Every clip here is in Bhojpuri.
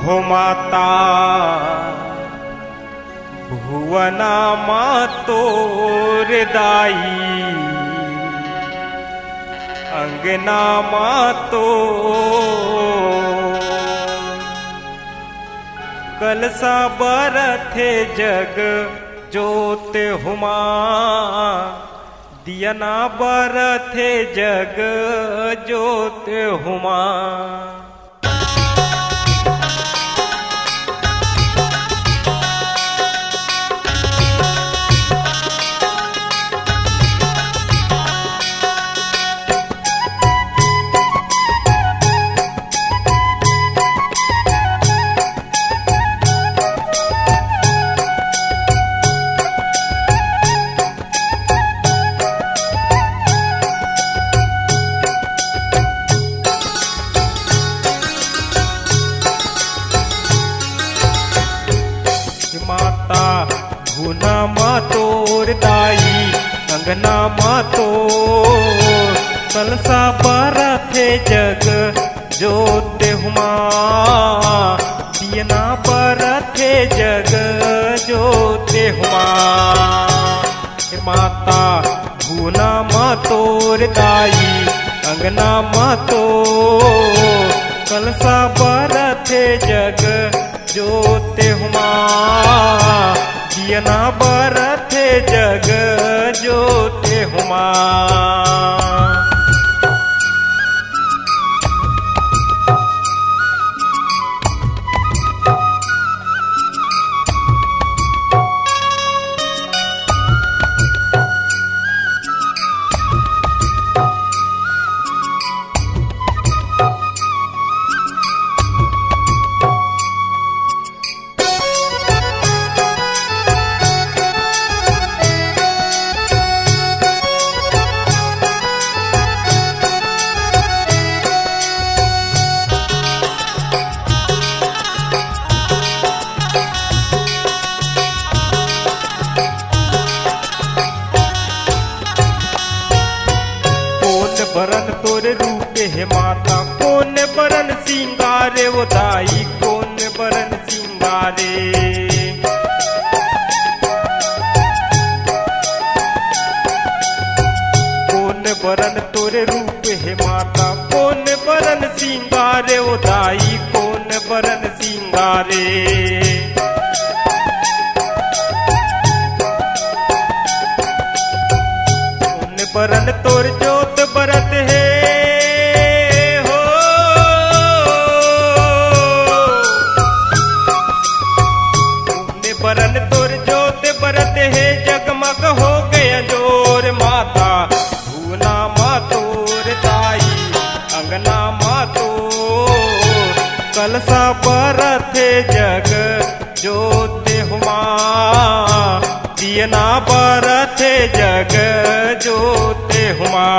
हो माता भुवना मातोर दाई अंगना मातो कलसा बरथे जग जोत हुमा दियना बरथे जग जोत हुमा। माता भुना मातोर दाई अंगना मातो कलसा बरथे जग जोत हुमा दियना बरथे जग जोत हुमा। माता भुना मातोर दाई अंगना मातो कलसा बरथे जग जोत हुमा दियना बरथे जग जोत हुमा। बरन तोरे रूपे हे माता कौन बरन सिंगारे वो दाई कौन बरन सिंगारे। कौन बरन तोरे रूपे हे माता कौन बरन सिंगारे वो दाई कौन बरन सिंगारे। कौन बरन तोर जोत बरत है हो बरन तोर जोत बरत है जगमग हो गया जोर। माता भुना मातोर दाई अंगना मातो कलसा बरथे जग जोत हुमा दियना बरथे जग जोत हुमा।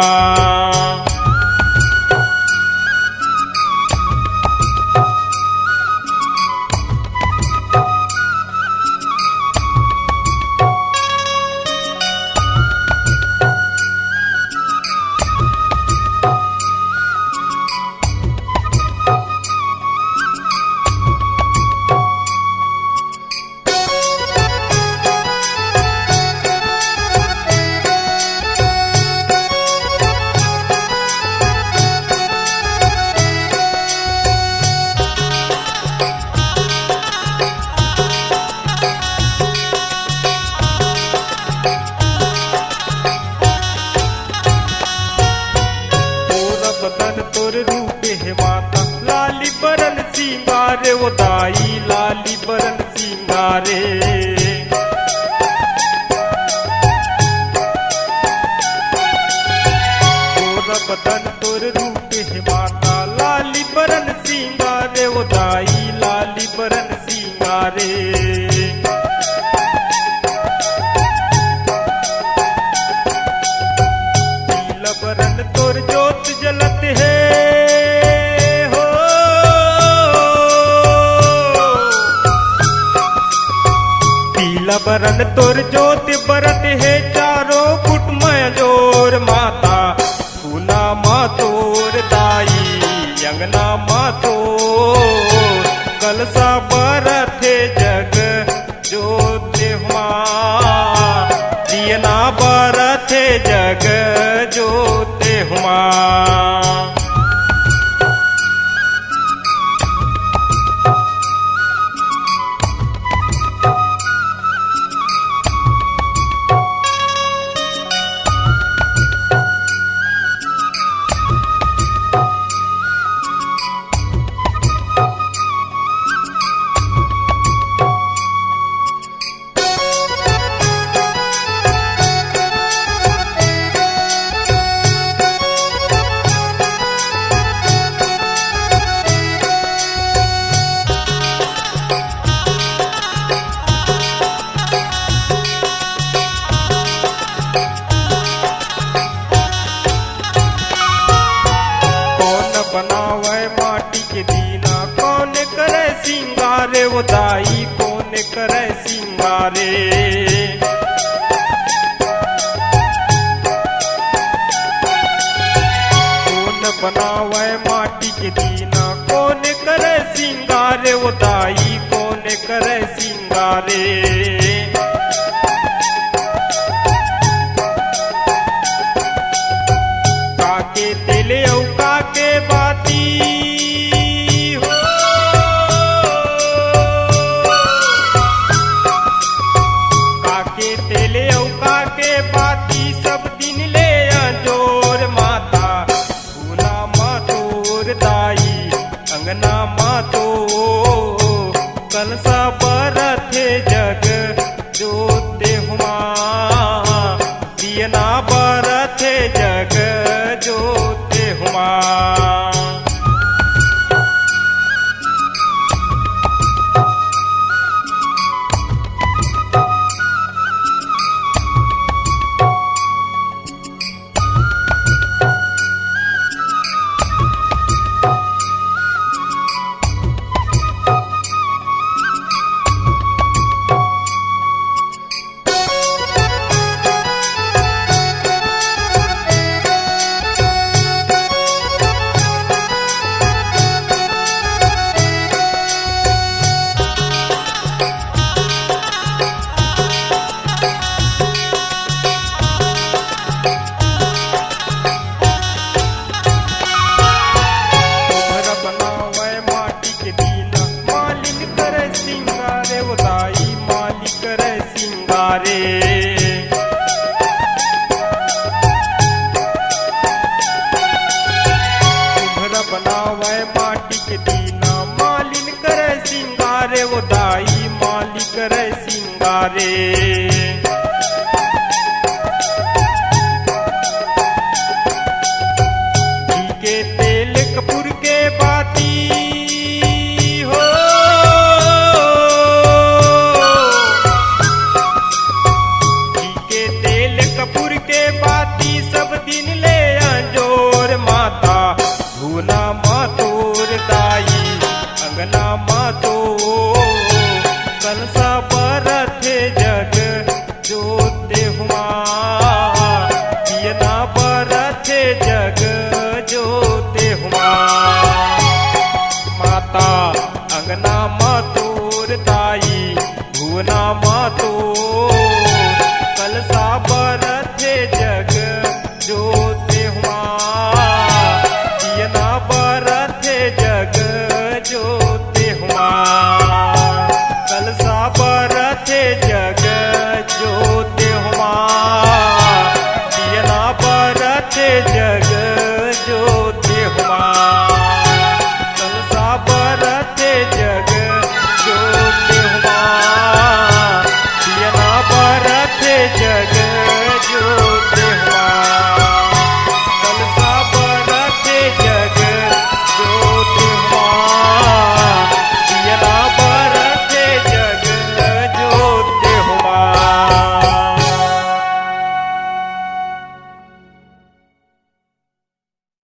तोर रूपे हे माता लाली बरन सिंगारे वो दाई लाली बरन सिंगारे। तोर बदन तोर रूपे हे माता लाली बरन सिंगारे वो दाई लाली बरन सिंगारे। पीला बरन तोर जोत जलत है हो पीला बरन तोर जोत बरत है चारों फुट में जोर। माता भुना मातोर दाई अंगना मातो कलसा कौन करे सिंगारे। कौन बनावे माटी के दीना, कौन करे सिंगारे, वो दाई कौन करे सिंगारे। काके तेले औ काके बाती हो, काके तेले औ काके बाती सब दिन ले अंजोर। माता भूना मातोर दाई अंगना मातो, कलसा बरथे जग जोते हुमा, दियना बरथे जग जोते हुमा। बनावे माटी के दीना, मालिन करे सिंगारे, वो दाई माली करे सिंगारे। घी के तेल कपूर के बाती हो, घी के तेल कपूर के बाती सब दिन ले अंजोर। माता भूना मातोर दाई अंगना मातो, कलसा बरथे जग जोते हुमा, दियना बरथे जग जोते हुमा।